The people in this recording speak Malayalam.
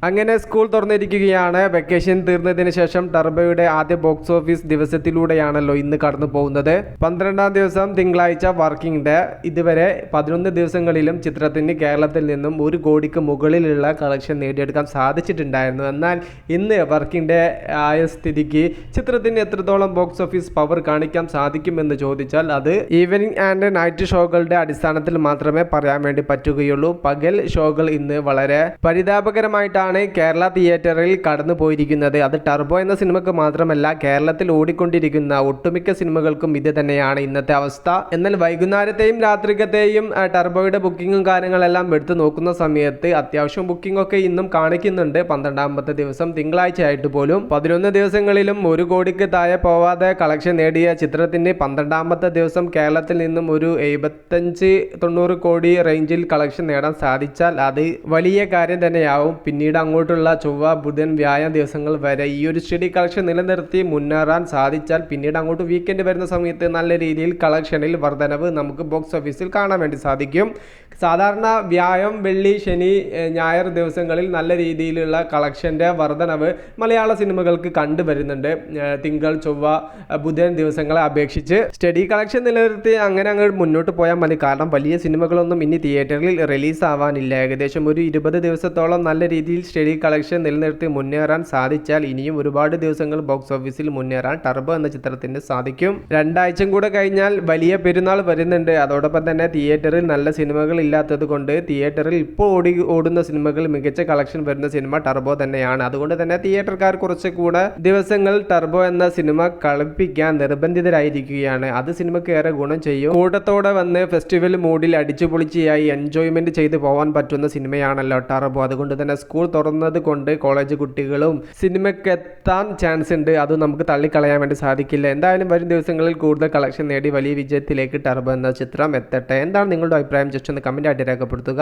അങ്ങനെ സ്കൂൾ തുറന്നിരിക്കുകയാണ്. വെക്കേഷൻ തീർന്നതിന് ശേഷം ടർബോയുടെ ആദ്യ ബോക്സ് ഓഫീസ് ദിവസത്തിലൂടെയാണല്ലോ ഇന്ന് കടന്നു പോകുന്നത്. 12-ാം ദിവസം തിങ്കളാഴ്ച വർക്കിംഗ് ഡേ. ഇതുവരെ 11 ദിവസങ്ങളിലും ചിത്രത്തിന് കേരളത്തിൽ നിന്നും 1 കോടിക്ക് മുകളിലുള്ള കളക്ഷൻ നേടിയെടുക്കാൻ സാധിച്ചിട്ടുണ്ടായിരുന്നു. എന്നാൽ ഇന്ന് വർക്കിംഗ് ഡേ ആയ സ്ഥിതിക്ക് ചിത്രത്തിന് എത്രത്തോളം ബോക്സ് ഓഫീസ് പവർ കാണിക്കാൻ സാധിക്കുമെന്ന് ചോദിച്ചാൽ അത് ഈവനിങ് ആൻഡ് നൈറ്റ് ഷോകളുടെ അടിസ്ഥാനത്തിൽ മാത്രമേ പറയാൻ വേണ്ടി പറ്റുകയുള്ളൂ. പകൽ ഷോകൾ ഇന്ന് വളരെ പരിതാപകരമായിട്ടാണ് കേരള തിയേറ്ററിൽ കടന്നു പോയിരിക്കുന്നത്. അത് ടർബോ എന്ന സിനിമക്ക് മാത്രമല്ല, കേരളത്തിൽ ഓടിക്കൊണ്ടിരിക്കുന്ന ഒട്ടുമിക്ക സിനിമകൾക്കും ഇത് തന്നെയാണ് ഇന്നത്തെ അവസ്ഥ. എന്നാൽ വൈകുന്നേരത്തെയും രാത്രികത്തെയും ടർബോയുടെ ബുക്കിങ്ങും കാര്യങ്ങളെല്ലാം എടുത്തു നോക്കുന്ന സമയത്ത് അത്യാവശ്യം ബുക്കിംഗ് ഒക്കെ ഇന്നും കാണിക്കുന്നുണ്ട്. 12-ാമത്തെ ദിവസം തിങ്കളാഴ്ച ആയിട്ട് പോലും 11 ദിവസങ്ങളിലും 1 കോടിക്ക് താഴെ പോവാതെ കളക്ഷൻ നേടിയ ചിത്രത്തിന് 12-ാമത്തെ ദിവസം കേരളത്തിൽ നിന്നും ഒരു 75-90 കോടി റേഞ്ചിൽ കളക്ഷൻ നേടാൻ സാധിച്ചാൽ അത് വലിയ കാര്യം തന്നെയാവും. പിന്നീട് അങ്ങോട്ടുള്ള ചൊവ്വ, ബുധൻ, വ്യാഴം ദിവസങ്ങൾ വരെ ഈ ഒരു സ്റ്റഡി കളക്ഷൻ നിലനിർത്തി മുന്നേറാൻ സാധിച്ചാൽ പിന്നീട് അങ്ങോട്ട് വീക്കെൻഡ് വരുന്ന സമയത്ത് നല്ല രീതിയിൽ കളക്ഷനിൽ വർധനവ് നമുക്ക് ബോക്സ് ഓഫീസിൽ കാണാൻ വേണ്ടി സാധിക്കും. സാധാരണ വ്യാഴം, വെള്ളി, ശനി, ഞായർ ദിവസങ്ങളിൽ നല്ല രീതിയിലുള്ള കളക്ഷൻ്റെ വർധനവ് മലയാള സിനിമകൾക്ക് കണ്ടുവരുന്നുണ്ട്. തിങ്കൾ, ചൊവ്വ, ബുധൻ ദിവസങ്ങളെ അപേക്ഷിച്ച് സ്റ്റഡി കളക്ഷൻ നിലനിർത്തി അങ്ങനെ അങ്ങ് മുന്നോട്ട് പോയാൽ മതി. കാരണം വലിയ സിനിമകളൊന്നും ഇനി തിയേറ്ററിൽ റിലീസ് ആവാനില്ല. ഏകദേശം ഒരു 20 ദിവസത്തോളം നല്ല രീതിയിൽ സ്റ്റഡി കളക്ഷൻ നിലനിർത്തി മുന്നേറാൻ സാധിച്ചാൽ ഇനിയും ഒരുപാട് ദിവസങ്ങൾ ബോക്സ് ഓഫീസിൽ മുന്നേറാൻ ടർബോ എന്ന ചിത്രത്തിന് സാധിക്കും. 2 ആഴ്ചയും കൂടെ കഴിഞ്ഞാൽ വലിയ പെരുന്നാൾ വരുന്നുണ്ട്. അതോടൊപ്പം തന്നെ തിയേറ്ററിൽ നല്ല സിനിമകൾ ഇല്ലാത്തത് കൊണ്ട് തിയേറ്ററിൽ ഇപ്പോൾ ഓടുന്ന സിനിമകൾ മികച്ച കളക്ഷൻ വരുന്ന സിനിമ ടർബോ തന്നെയാണ്. അതുകൊണ്ട് തന്നെ തിയേറ്റർക്കാർ കുറച്ചുകൂടെ ദിവസങ്ങൾ ടർബോ എന്ന സിനിമ കളിപ്പിക്കാൻ നിർബന്ധിതരായിരിക്കുകയാണ്. അത് സിനിമയ്ക്ക് ഏറെ ഗുണം ചെയ്യും. കൂട്ടത്തോടെ വന്ന് ഫെസ്റ്റിവൽ മൂഡിൽ അടിച്ചുപൊളിച്ചായി എൻജോയ്മെന്റ് ചെയ്ത് പോകാൻ പറ്റുന്ന സിനിമയാണല്ലോ ടർബോ. അതുകൊണ്ട് തന്നെ സ്കൂൾ തുറന്നത് കൊണ്ട് കോളേജ് കുട്ടികളും സിനിമയ്ക്ക് എത്താൻ ചാൻസ് ഉണ്ട്. അത് നമുക്ക് തള്ളിക്കളയാൻ വേണ്ടി സാധിക്കില്ല. എന്തായാലും വരും ദിവസങ്ങളിൽ കൂടുതൽ കളക്ഷൻ നേടി വലിയ വിജയത്തിലേക്ക് ടർബോ എന്ന ചിത്രം എത്തട്ടെ. എന്താണ് നിങ്ങളുടെ അഭിപ്രായം? ജസ്റ്റ് ഒന്ന് കമന്റ് ആയിട്ട് രേഖപ്പെടുത്തുക.